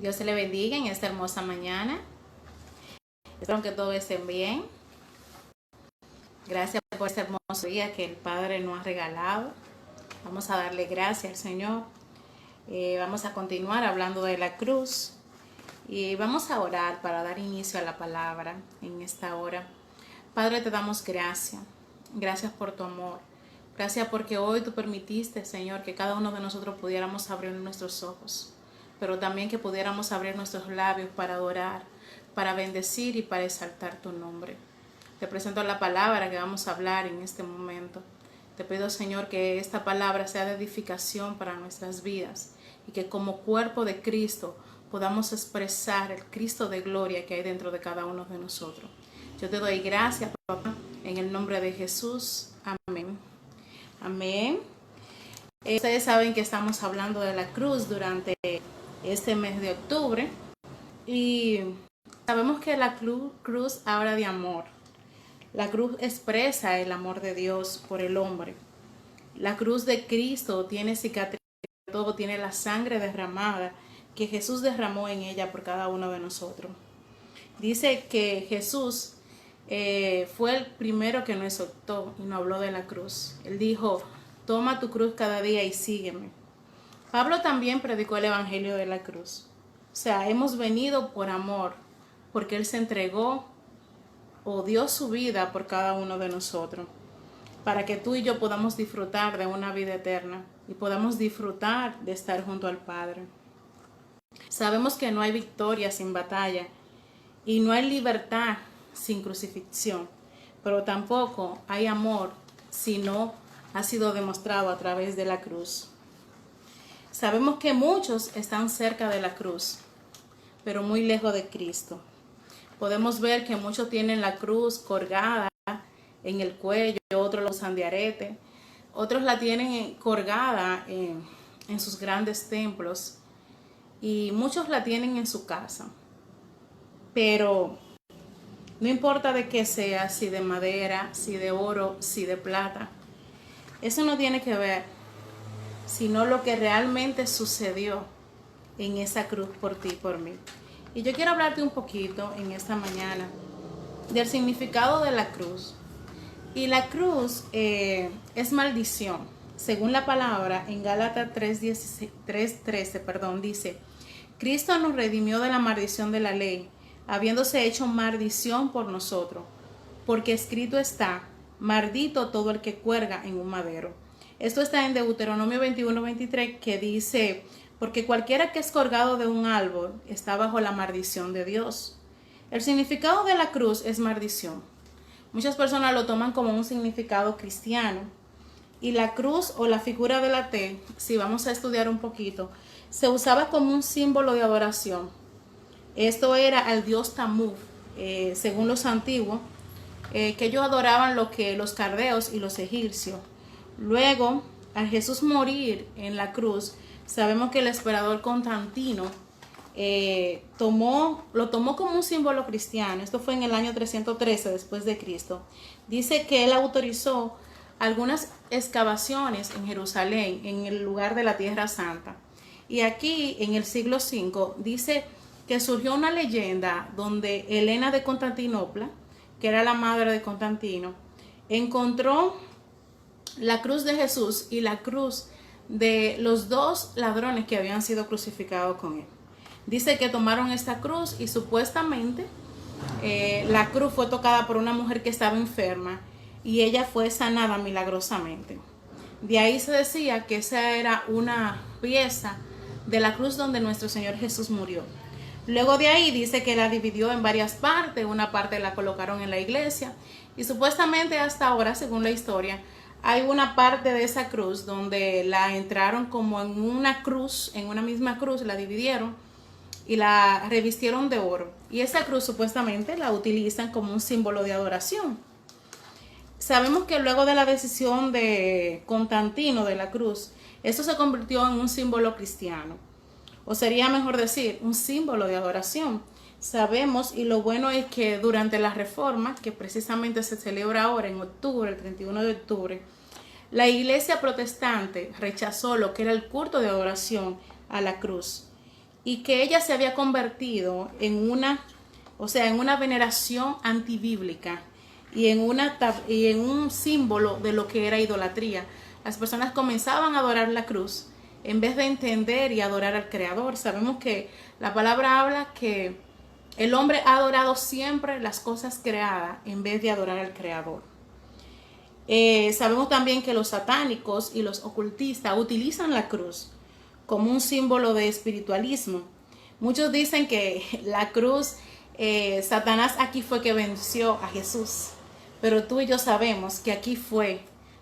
Dios se le bendiga en esta hermosa mañana. Espero que todos estén bien. Gracias por este hermoso día que el Padre nos ha regalado. Vamos a darle gracias al Señor. Vamos a continuar hablando de la cruz. Y vamos a orar para dar inicio a la palabra en esta hora. Padre, te damos gracias. Gracias por tu amor. Gracias porque hoy tú permitiste, Señor, que cada uno de nosotros pudiéramos abrir nuestros ojos, pero también que pudiéramos abrir nuestros labios para adorar, para bendecir y para exaltar tu nombre. Te presento la palabra que vamos a hablar en este momento. Te pido, Señor, que esta palabra sea de edificación para nuestras vidas y que como cuerpo de Cristo podamos expresar el Cristo de gloria que hay dentro de cada uno de nosotros. Yo te doy gracias, papá, en el nombre de Jesús. Amén. Amén. Ustedes saben que estamos hablando de la cruz durante este mes de octubre y sabemos que la cruz habla de amor. La cruz expresa el amor de Dios por el hombre. La cruz de Cristo tiene cicatriz, todo tiene la sangre derramada que Jesús derramó en ella por cada uno de nosotros. Dice que Jesús fue el primero que nos exhortó y nos habló de la cruz. Él dijo: toma tu cruz cada día y sígueme. Pablo también predicó el evangelio de la cruz. O sea, hemos venido por amor, porque Él se entregó o dio su vida por cada uno de nosotros, para que tú y yo podamos disfrutar de una vida eterna y podamos disfrutar de estar junto al Padre. Sabemos que no hay victoria sin batalla y no hay libertad sin crucifixión, pero tampoco hay amor si no ha sido demostrado a través de la cruz. Sabemos que muchos están cerca de la cruz, pero muy lejos de Cristo. Podemos ver que muchos tienen la cruz colgada en el cuello, otros la usan de arete, otros la tienen colgada en sus grandes templos y muchos la tienen en su casa. Pero no importa de qué sea, si de madera, si de oro, si de plata, eso no tiene que ver, sino lo que realmente sucedió en esa cruz por ti y por mí. Y yo quiero hablarte un poquito en esta mañana del significado de la cruz. Y la cruz es maldición. Según la palabra en Gálatas 3:13, dice: Cristo nos redimió de la maldición de la ley, habiéndose hecho maldición por nosotros, porque escrito está: maldito todo el que cuelga en un madero. Esto está en Deuteronomio 21:23, que dice: porque cualquiera que es colgado de un árbol está bajo la maldición de Dios. El significado de la cruz es maldición. Muchas personas lo toman como un significado cristiano. Y la cruz o la figura de la T, si vamos a estudiar un poquito, se usaba como un símbolo de adoración. Esto era al dios Tamuz, según los antiguos, que ellos adoraban lo que los caldeos y los egipcios. Luego, al Jesús morir en la cruz, sabemos que el emperador Constantino lo tomó como un símbolo cristiano. Esto fue en el año 313 después de Cristo. Dice que él autorizó algunas excavaciones en Jerusalén, en el lugar de la Tierra Santa. Y aquí, en el siglo V, dice que surgió una leyenda donde Helena de Constantinopla, que era la madre de Constantino, encontró la cruz de Jesús y la cruz de los dos ladrones que habían sido crucificados con él. Dice que tomaron esta cruz y supuestamente la cruz fue tocada por una mujer que estaba enferma y ella fue sanada milagrosamente. De ahí se decía que esa era una pieza de la cruz donde nuestro Señor Jesús murió. Luego de ahí dice que la dividió en varias partes, una parte la colocaron en la iglesia y supuestamente hasta ahora, según la historia, hay una parte de esa cruz donde la entraron como en una cruz, en una misma cruz, la dividieron y la revistieron de oro. Y esa cruz supuestamente la utilizan como un símbolo de adoración. Sabemos que luego de la decisión de Constantino de la cruz, esto se convirtió en un símbolo cristiano. O sería mejor decir, un símbolo de adoración. Sabemos, y lo bueno es que durante la Reforma, que precisamente se celebra ahora en octubre, el 31 de octubre, la iglesia protestante rechazó lo que era el culto de adoración a la cruz y que ella se había convertido en una veneración antibíblica y en un símbolo de lo que era idolatría. Las personas comenzaban a adorar la cruz en vez de entender y adorar al Creador. Sabemos que la palabra habla que el hombre ha adorado siempre las cosas creadas en vez de adorar al Creador. Sabemos también que los satánicos y los ocultistas utilizan la cruz como un símbolo de espiritualismo. Muchos dicen que la cruz, Satanás aquí fue que venció a Jesús, pero tú y yo sabemos que aquí fue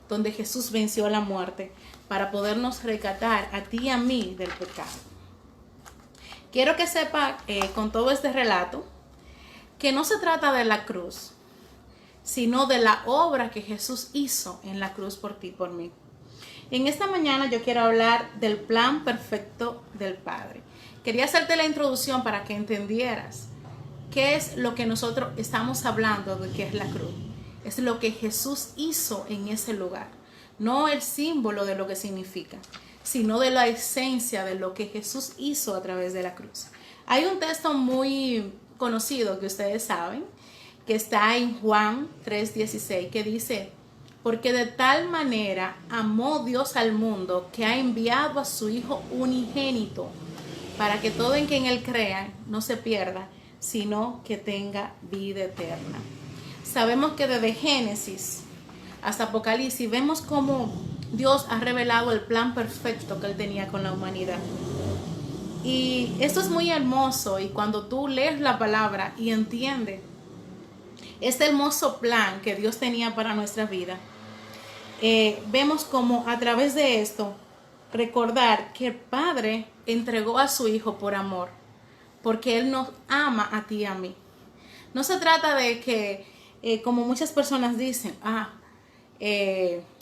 donde Jesús venció la muerte para podernos rescatar a ti y a mí del pecado. Quiero que sepa con todo este relato que no se trata de la cruz, sino de la obra que Jesús hizo en la cruz por ti y por mí. En esta mañana yo quiero hablar del plan perfecto del Padre. Quería hacerte la introducción para que entendieras qué es lo que nosotros estamos hablando de que es la cruz. Es lo que Jesús hizo en ese lugar. No el símbolo de lo que significa, sino de la esencia de lo que Jesús hizo a través de la cruz. Hay un texto muy conocido que ustedes saben, que está en Juan 3:16, que dice: porque de tal manera amó Dios al mundo que ha enviado a su Hijo unigénito, para que todo en quien Él crea no se pierda, sino que tenga vida eterna. Sabemos que desde Génesis hasta Apocalipsis vemos cómo Dios ha revelado el plan perfecto que Él tenía con la humanidad. Y esto es muy hermoso, y cuando tú lees la palabra y entiendes este hermoso plan que Dios tenía para nuestra vida, vemos como a través de esto recordar que el Padre entregó a su Hijo por amor, porque Él nos ama a ti y a mí. No se trata de que, como muchas personas dicen,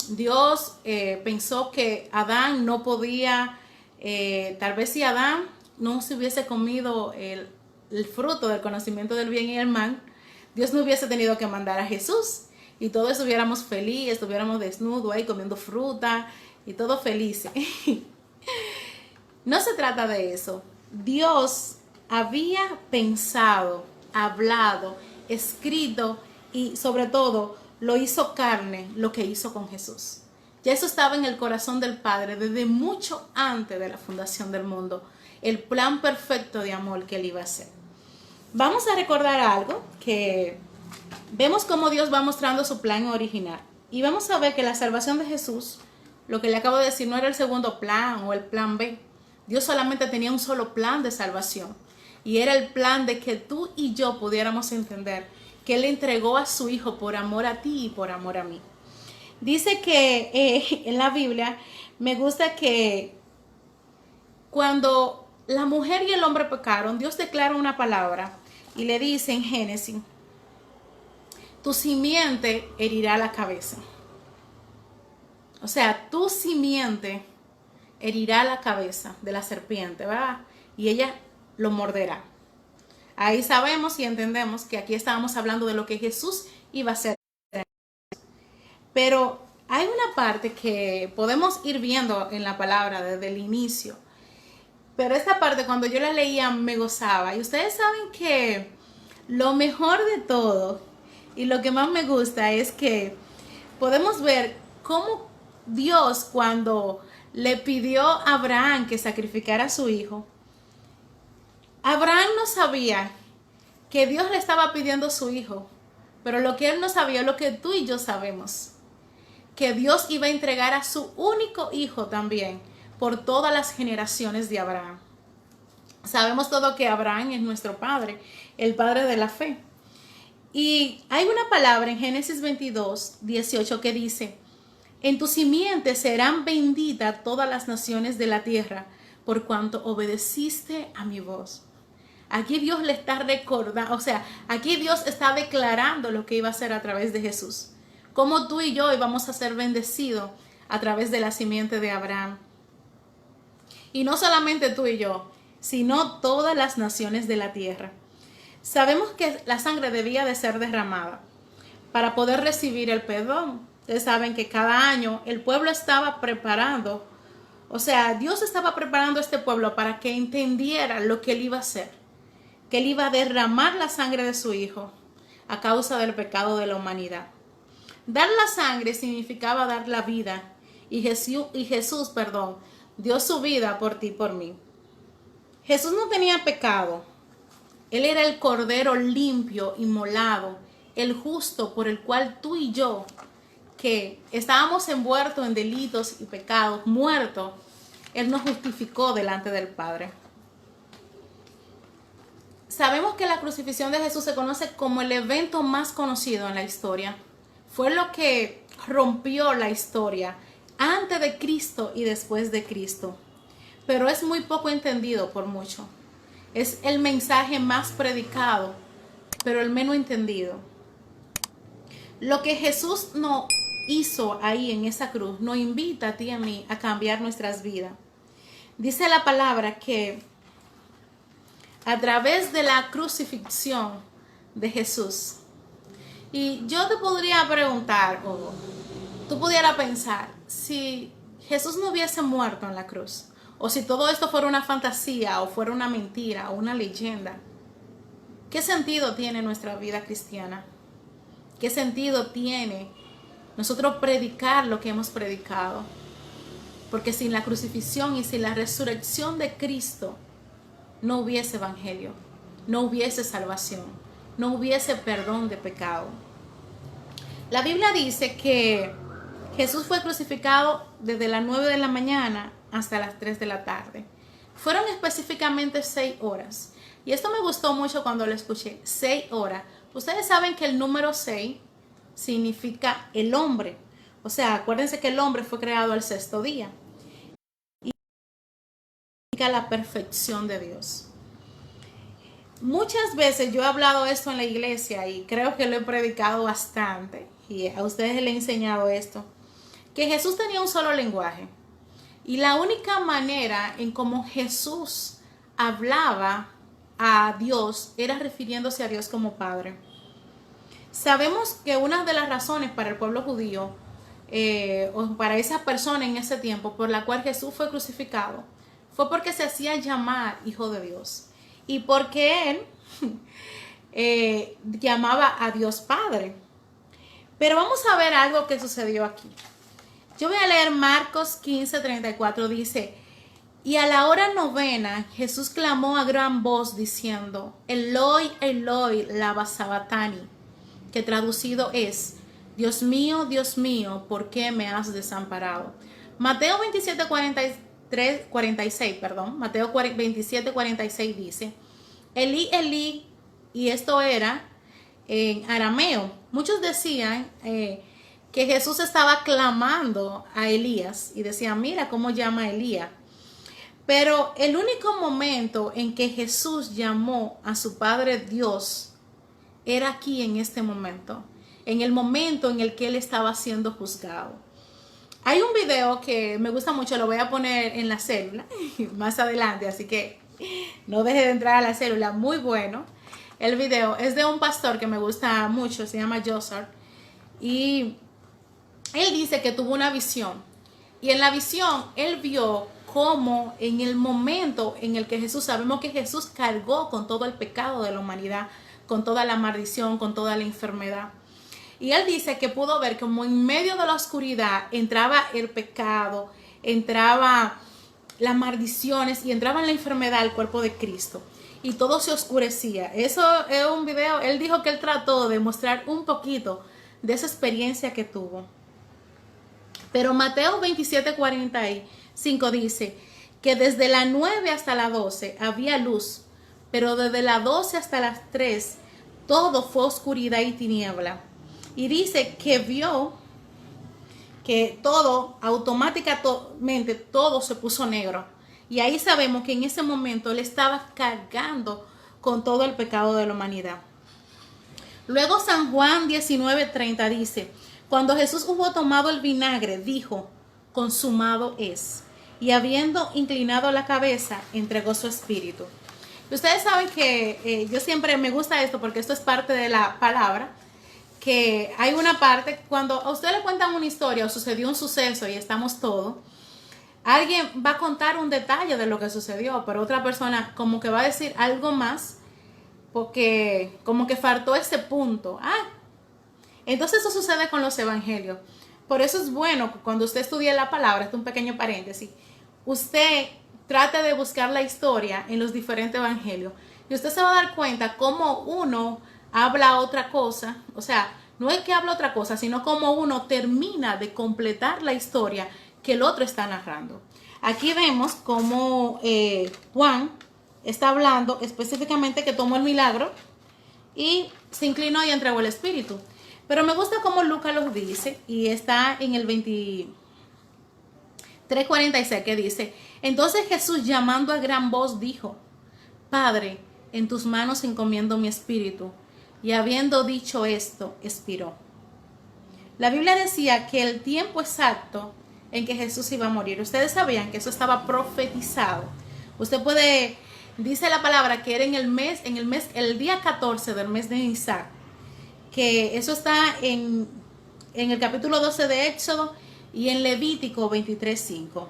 Dios pensó que Adán no podía, tal vez si Adán no se hubiese comido el fruto del conocimiento del bien y el mal, Dios no hubiese tenido que mandar a Jesús y todos estuviéramos felices, estuviéramos desnudos ahí comiendo fruta y todo felices. No se trata de eso. Dios había pensado, hablado, escrito y sobre todo lo hizo carne, lo que hizo con Jesús. Ya eso estaba en el corazón del Padre desde mucho antes de la fundación del mundo, el plan perfecto de amor que Él iba a hacer. Vamos a recordar algo que vemos cómo Dios va mostrando su plan original. Y vamos a ver que la salvación de Jesús, lo que le acabo de decir, no era el segundo plan o el plan B. Dios solamente tenía un solo plan de salvación. Y era el plan de que tú y yo pudiéramos entender que Él entregó a su Hijo por amor a ti y por amor a mí. Dice que en la Biblia, me gusta que cuando la mujer y el hombre pecaron, Dios declara una palabra y le dice en Génesis: tu simiente herirá la cabeza. O sea, tu simiente herirá la cabeza de la serpiente, ¿verdad? Y ella lo morderá. Ahí sabemos y entendemos que aquí estábamos hablando de lo que Jesús iba a hacer. Pero hay una parte que podemos ir viendo en la palabra desde el inicio. Pero esta parte, cuando yo la leía, me gozaba. Y ustedes saben que lo mejor de todo y lo que más me gusta es que podemos ver cómo Dios, cuando le pidió a Abraham que sacrificara a su hijo, Abraham no sabía que Dios le estaba pidiendo a su hijo, pero lo que él no sabía es lo que tú y yo sabemos, que Dios iba a entregar a su único hijo también por todas las generaciones de Abraham. Sabemos todo que Abraham es nuestro padre, el padre de la fe. Y hay una palabra en Génesis 22:18 que dice: en tu simiente serán benditas todas las naciones de la tierra, por cuanto obedeciste a mi voz. Aquí Dios le está recordando, o sea, aquí Dios está declarando lo que iba a hacer a través de Jesús. Cómo tú y yo íbamos a ser bendecidos a través de la simiente de Abraham. Y no solamente tú y yo, sino todas las naciones de la tierra. Sabemos que la sangre debía de ser derramada para poder recibir el perdón. Ustedes saben que cada año el pueblo estaba preparando O sea, Dios estaba preparando a este pueblo para que entendiera lo que él iba a hacer, que él iba a derramar la sangre de su hijo a causa del pecado de la humanidad. Dar la sangre significaba dar la vida, y Jesús, dio su vida por ti y por mí. Jesús no tenía pecado. Él era el cordero limpio, inmolado, el justo por el cual tú y yo, que estábamos envueltos en delitos y pecados, muertos, Él nos justificó delante del Padre. Sabemos que la crucifixión de Jesús se conoce como el evento más conocido en la historia. Fue lo que rompió la historia antes de Cristo y después de Cristo. Pero es muy poco entendido por muchos. Es el mensaje más predicado, pero el menos entendido. Lo que Jesús nos hizo ahí en esa cruz nos invita a ti y a mí a cambiar nuestras vidas. Dice la palabra que a través de la crucifixión de Jesús, y yo te podría preguntar, o tú pudieras pensar, si Jesús no hubiese muerto en la cruz, o si todo esto fuera una fantasía, o fuera una mentira, o una leyenda, ¿qué sentido tiene nuestra vida cristiana? ¿Qué sentido tiene nosotros predicar lo que hemos predicado? Porque sin la crucifixión y sin la resurrección de Cristo, no hubiese evangelio, no hubiese salvación, no hubiese perdón de pecado. La Biblia dice que Jesús fue crucificado desde las 9 de la mañana hasta las 3 de la tarde. Fueron específicamente 6 horas. Y esto me gustó mucho cuando lo escuché, 6 horas. Ustedes saben que el número 6 significa el hombre. O sea, acuérdense que el hombre fue creado al sexto día. Y significa la perfección de Dios. Muchas veces yo he hablado esto en la iglesia y creo que lo he predicado bastante. Y a ustedes les he enseñado esto. Que Jesús tenía un solo lenguaje. Y la única manera en cómo Jesús hablaba a Dios era refiriéndose a Dios como Padre. Sabemos que una de las razones para el pueblo judío o para esa persona en ese tiempo por la cual Jesús fue crucificado fue porque se hacía llamar Hijo de Dios y porque él llamaba a Dios Padre. Pero vamos a ver algo que sucedió aquí. Yo voy a leer Marcos 15:34, dice: y a la hora novena Jesús clamó a gran voz diciendo: Eloi, Eloi, lama sabactani, que traducido es: Dios mío, ¿por qué me has desamparado? Mateo 27:46, Mateo 27:46 dice: Elí, Elí, y esto era en arameo. Muchos decían que Jesús estaba clamando a Elías y decían: mira cómo llama a Elías. Pero el único momento en que Jesús llamó a su Padre Dios era aquí, en este momento, en el momento en el que él estaba siendo juzgado. Hay un video que me gusta mucho, lo voy a poner en la célula más adelante, así que no deje de entrar a la célula, muy bueno. El video es de un pastor que me gusta mucho, se llama Josar, y él dice que tuvo una visión, y en la visión él vio cómo en el momento en el que Jesús, sabemos que Jesús cargó con todo el pecado de la humanidad, con toda la maldición, con toda la enfermedad. Y él dice que pudo ver como en medio de la oscuridad entraba el pecado, entraba las maldiciones y entraba la enfermedad al cuerpo de Cristo. Y todo se oscurecía. Eso es un video, él dijo que él trató de mostrar un poquito de esa experiencia que tuvo. Pero Mateo 27:45 dice que desde las 9 hasta las 12 había luz, pero desde las 12 hasta las 3 todo fue oscuridad y tiniebla. Y dice que vio que todo, automáticamente, todo se puso negro. Y ahí sabemos que en ese momento él estaba cargando con todo el pecado de la humanidad. Luego San Juan 19:30 dice: cuando Jesús hubo tomado el vinagre, dijo: consumado es. Y habiendo inclinado la cabeza, entregó su espíritu. Y ustedes saben que yo siempre me gusta esto porque esto es parte de la palabra, que hay una parte, cuando a usted le cuentan una historia o sucedió un suceso y estamos todos, Alguien va a contar un detalle de lo que sucedió, pero otra persona como que va a decir algo más porque como que faltó ese punto. Entonces eso sucede con los evangelios. Por eso es bueno cuando usted estudie la palabra, esto es un pequeño paréntesis, usted trate de buscar la historia en los diferentes evangelios y usted se va a dar cuenta cómo uno habla otra cosa, o sea, no es que habla otra cosa, sino cómo uno termina de completar la historia que el otro está narrando. Aquí vemos cómo Juan está hablando específicamente que tomó el milagro y se inclinó y entregó el espíritu. Pero me gusta cómo Lucas los dice, y está en el 23:46 que dice: entonces Jesús, llamando a gran voz, dijo: Padre, en tus manos encomiendo mi espíritu. Y habiendo dicho esto, expiró. La Biblia decía que el tiempo exacto en que Jesús iba a morir, ustedes sabían que eso estaba profetizado. Usted puede, dice la palabra que era el día 14 del mes de Nisan, que eso está en el capítulo 12 de Éxodo y en Levítico 23:5.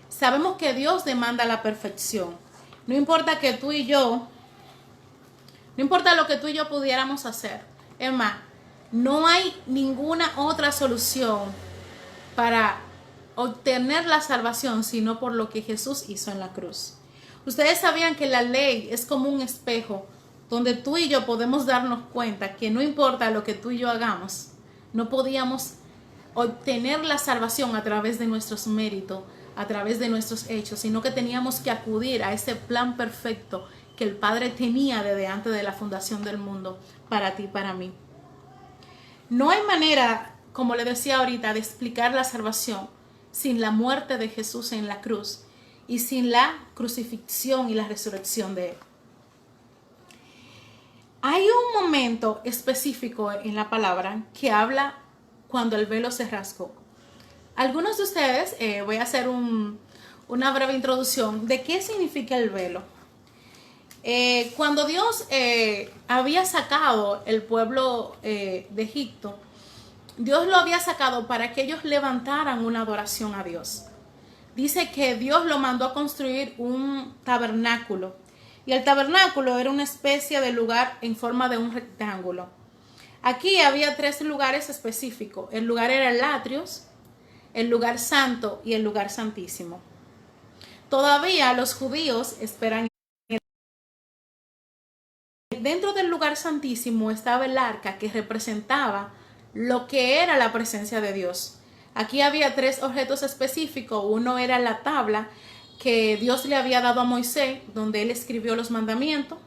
Sabemos que Dios demanda la perfección. No importa que tú y yo, no importa lo que tú y yo pudiéramos hacer. Es más, no hay ninguna otra solución para obtener la salvación sino por lo que Jesús hizo en la cruz. Ustedes sabían que la ley es como un espejo donde tú y yo podemos darnos cuenta que no importa lo que tú y yo hagamos, no podíamos obtener la salvación a través de nuestros méritos, a través de nuestros hechos, sino que teníamos que acudir a ese plan perfecto que el Padre tenía desde antes de la fundación del mundo para ti y para mí. No hay manera, como le decía ahorita, de explicar la salvación sin la muerte de Jesús en la cruz y sin la crucifixión y la resurrección de Él. Hay un momento específico en la palabra que habla cuando el velo se rasgó. Algunos de ustedes, voy a hacer una breve introducción de qué significa el velo. Cuando Dios había sacado el pueblo de Egipto, Dios lo había sacado para que ellos levantaran una adoración a Dios. Dice que Dios lo mandó a construir un tabernáculo. Y el tabernáculo era una especie de lugar en forma de un rectángulo. Aquí había 3 lugares específicos. El lugar era el atrios, el lugar santo y el lugar santísimo. Todavía los judíos esperan. Dentro del lugar santísimo estaba el arca que representaba lo que era la presencia de Dios. Aquí había 3 objetos específicos. Uno era la tabla que Dios le había dado a Moisés, donde él escribió los mandamientos,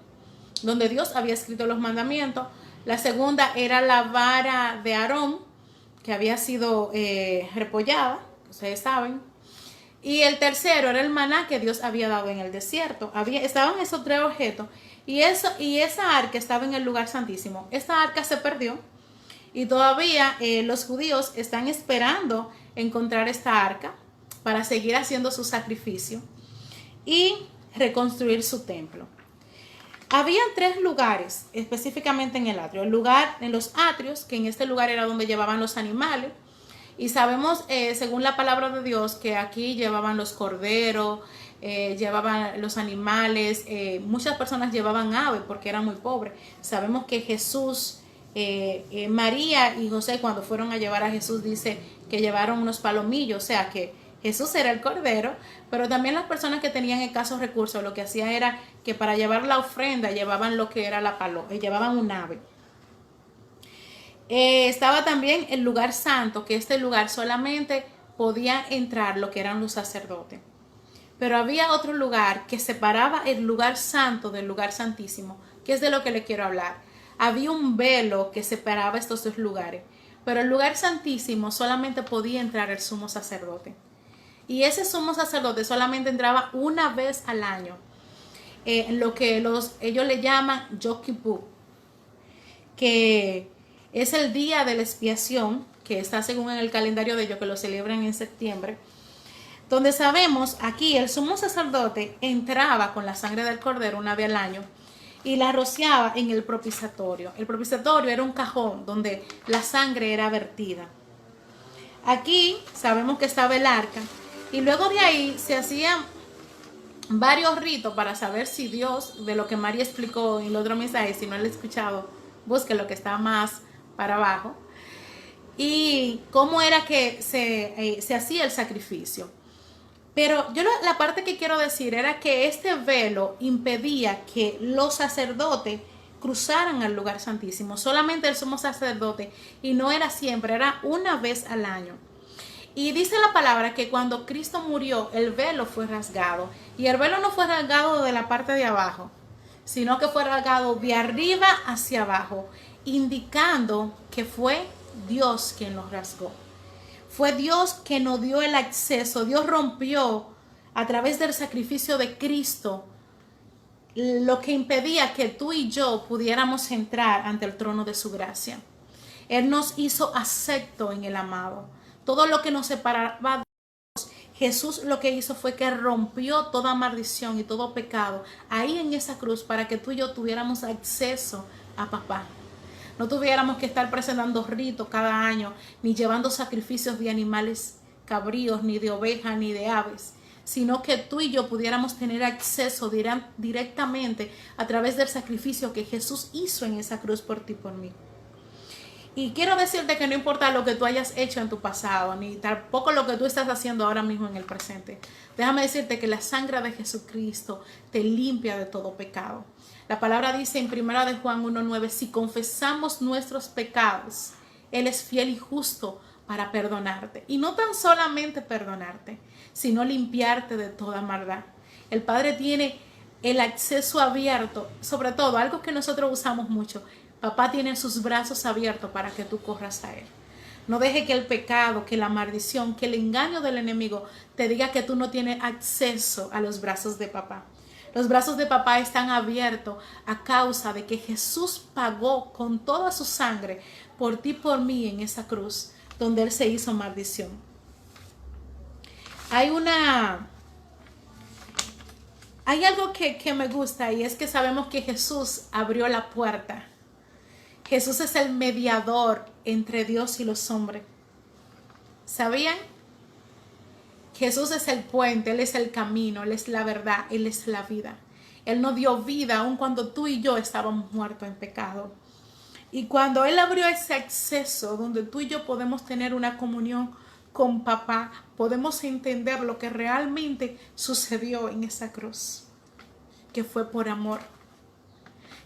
donde Dios había escrito los mandamientos. La segunda era la vara de Aarón, que había sido repollada, ustedes saben. Y el tercero era el maná que Dios había dado en el desierto. Estaban esos 3 objetos y esa arca estaba en el lugar santísimo. Esta arca se perdió y todavía los judíos están esperando encontrar esta arca para seguir haciendo su sacrificio y reconstruir su templo. Habían 3 lugares específicamente en el atrio. El lugar en los atrios, que en este lugar era donde llevaban los animales. Y sabemos, según la palabra de Dios, que aquí llevaban los corderos, llevaban los animales, muchas personas llevaban aves porque eran muy pobres. Sabemos que Jesús, María y José, cuando fueron a llevar a Jesús, dice que llevaron unos palomillos, o sea que Jesús era el cordero, pero también las personas que tenían escasos recursos, lo que hacían era que para llevar la ofrenda llevaban lo que era la paloma, llevaban un ave. Estaba también el lugar santo, que este lugar solamente podía entrar lo que eran los sacerdotes. Pero había otro lugar que separaba el lugar santo del lugar santísimo, que es de lo que le quiero hablar. Había un velo que separaba estos 2 lugares, pero el lugar santísimo solamente podía entrar el sumo sacerdote. Y ese sumo sacerdote solamente entraba una vez al año, en lo que ellos le llaman Yom Kippur, que es el día de la expiación, que está según en el calendario de ellos, que lo celebran en septiembre, donde sabemos aquí el sumo sacerdote entraba con la sangre del cordero una vez al año y la rociaba en el propiciatorio. El propiciatorio era un cajón donde la sangre era vertida. Aquí sabemos que estaba el arca Y luego de ahí se hacían varios ritos para saber si Dios, de lo que María explicó en el otro mensaje, si no lo he escuchado, busque lo que está más para abajo, y cómo era que se hacía el sacrificio. Pero yo la parte que quiero decir era que este velo impedía que los sacerdotes cruzaran al lugar santísimo. Solamente el sumo sacerdote, y no era siempre, era una vez al año. Y dice la palabra que cuando Cristo murió, el velo fue rasgado. Y el velo no fue rasgado de la parte de abajo, sino que fue rasgado de arriba hacia abajo, indicando que fue Dios quien lo rasgó. Fue Dios que nos dio el acceso. Dios rompió a través del sacrificio de Cristo lo que impedía que tú y yo pudiéramos entrar ante el trono de su gracia. Él nos hizo acepto en el amado. Todo lo que nos separaba de Dios, Jesús lo que hizo fue que rompió toda maldición y todo pecado ahí en esa cruz para que tú y yo tuviéramos acceso a papá. No tuviéramos que estar presentando ritos cada año, ni llevando sacrificios de animales cabríos, ni de ovejas, ni de aves, sino que tú y yo pudiéramos tener acceso directamente a través del sacrificio que Jesús hizo en esa cruz por ti y por mí. Y quiero decirte que no importa lo que tú hayas hecho en tu pasado, ni tampoco lo que tú estás haciendo ahora mismo en el presente. Déjame decirte que la sangre de Jesucristo te limpia de todo pecado. La palabra dice en 1 de Juan 1:9, si confesamos nuestros pecados, Él es fiel y justo para perdonarte. Y no tan solamente perdonarte, sino limpiarte de toda maldad. El Padre tiene el acceso abierto, sobre todo algo que nosotros usamos mucho. Papá tiene sus brazos abiertos para que tú corras a Él. No deje que el pecado, que la maldición, que el engaño del enemigo te diga que tú no tienes acceso a los brazos de papá. Los brazos de papá están abiertos a causa de que Jesús pagó con toda su sangre por ti y por mí en esa cruz donde Él se hizo maldición. Hay algo que me gusta, y es que sabemos que Jesús abrió la puerta. Jesús es el mediador entre Dios y los hombres. ¿Sabían? Jesús es el puente, Él es el camino, Él es la verdad, Él es la vida. Él nos dio vida aun cuando tú y yo estábamos muertos en pecado. Y cuando Él abrió ese acceso donde tú y yo podemos tener una comunión con papá, podemos entender lo que realmente sucedió en esa cruz. Que fue por amor.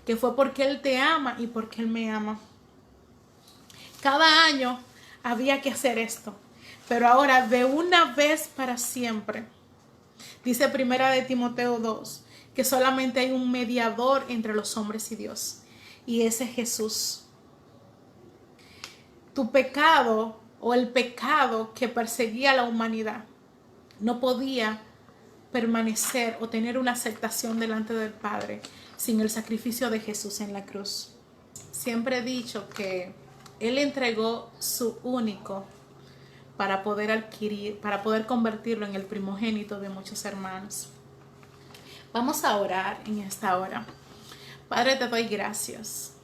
Que fue porque Él te ama y porque Él me ama. Cada año había que hacer esto. Pero ahora de una vez para siempre. Dice 1 de Timoteo 2 que solamente hay un mediador entre los hombres y Dios. Y ese es Jesús. Tu pecado o el pecado que perseguía a la humanidad no podía permanecer o tener una aceptación delante del Padre sin el sacrificio de Jesús en la cruz. Siempre he dicho que Él entregó su único para poder convertirlo en el primogénito de muchos hermanos. Vamos a orar en esta hora. Padre, te doy gracias.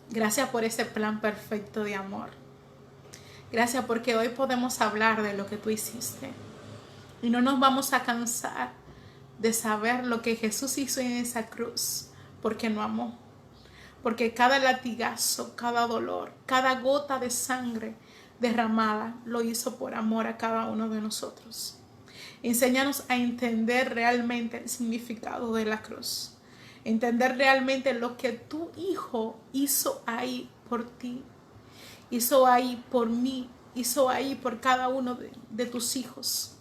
Gracias por ese plan perfecto de amor. Gracias porque hoy podemos hablar de lo que tú hiciste. Y no nos vamos a cansar de saber lo que Jesús hizo en esa cruz, porque nos amó. Porque cada latigazo, cada dolor, cada gota de sangre derramada lo hizo por amor a cada uno de nosotros. Enséñanos a entender realmente el significado de la cruz. Entender realmente lo que tu Hijo hizo ahí por ti. Hizo ahí por mí. Hizo ahí por cada uno de tus hijos.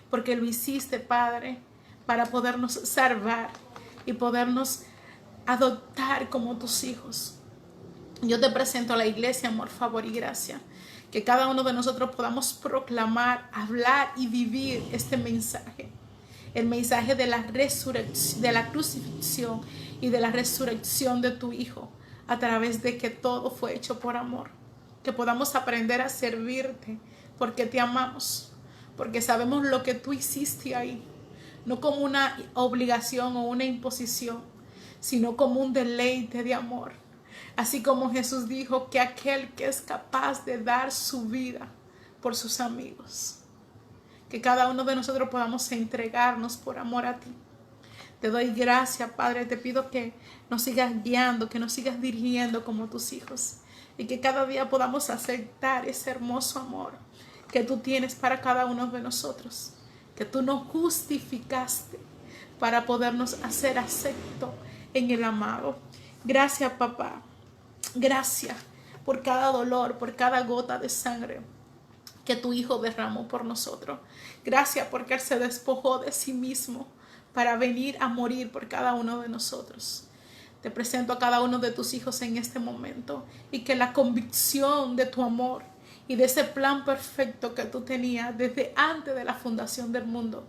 Porque lo hiciste, Padre, para podernos salvar y podernos adoptar como tus hijos. Yo te presento a la iglesia, amor, favor y gracia. Que cada uno de nosotros podamos proclamar, hablar y vivir este mensaje. El mensaje de la resurrección, de la crucifixión y de la resurrección de tu Hijo, a través de que todo fue hecho por amor. Que podamos aprender a servirte porque te amamos, porque sabemos lo que tú hiciste ahí, no como una obligación o una imposición, sino como un deleite de amor. Así como Jesús dijo que aquel que es capaz de dar su vida por sus amigos, que cada uno de nosotros podamos entregarnos por amor a ti. Te doy gracias, Padre. Te pido que nos sigas guiando, que nos sigas dirigiendo como tus hijos. Y que cada día podamos aceptar ese hermoso amor que tú tienes para cada uno de nosotros. Que tú nos justificaste para podernos hacer acepto en el amado. Gracias, papá. Gracias por cada dolor, por cada gota de sangre que tu Hijo derramó por nosotros. Gracias porque Él se despojó de sí mismo para venir a morir por cada uno de nosotros. Te presento a cada uno de tus hijos en este momento y que la convicción de tu amor y de ese plan perfecto que tú tenías desde antes de la fundación del mundo,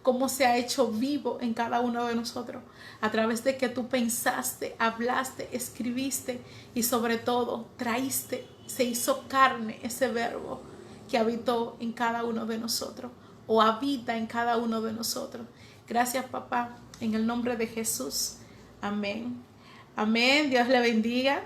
cómo se ha hecho vivo en cada uno de nosotros a través de que tú pensaste, hablaste, escribiste y sobre todo traíste, se hizo carne ese verbo que habitó en cada uno de nosotros o habita en cada uno de nosotros. Gracias, papá, en el nombre de Jesús. Amén. Amén. Dios le bendiga.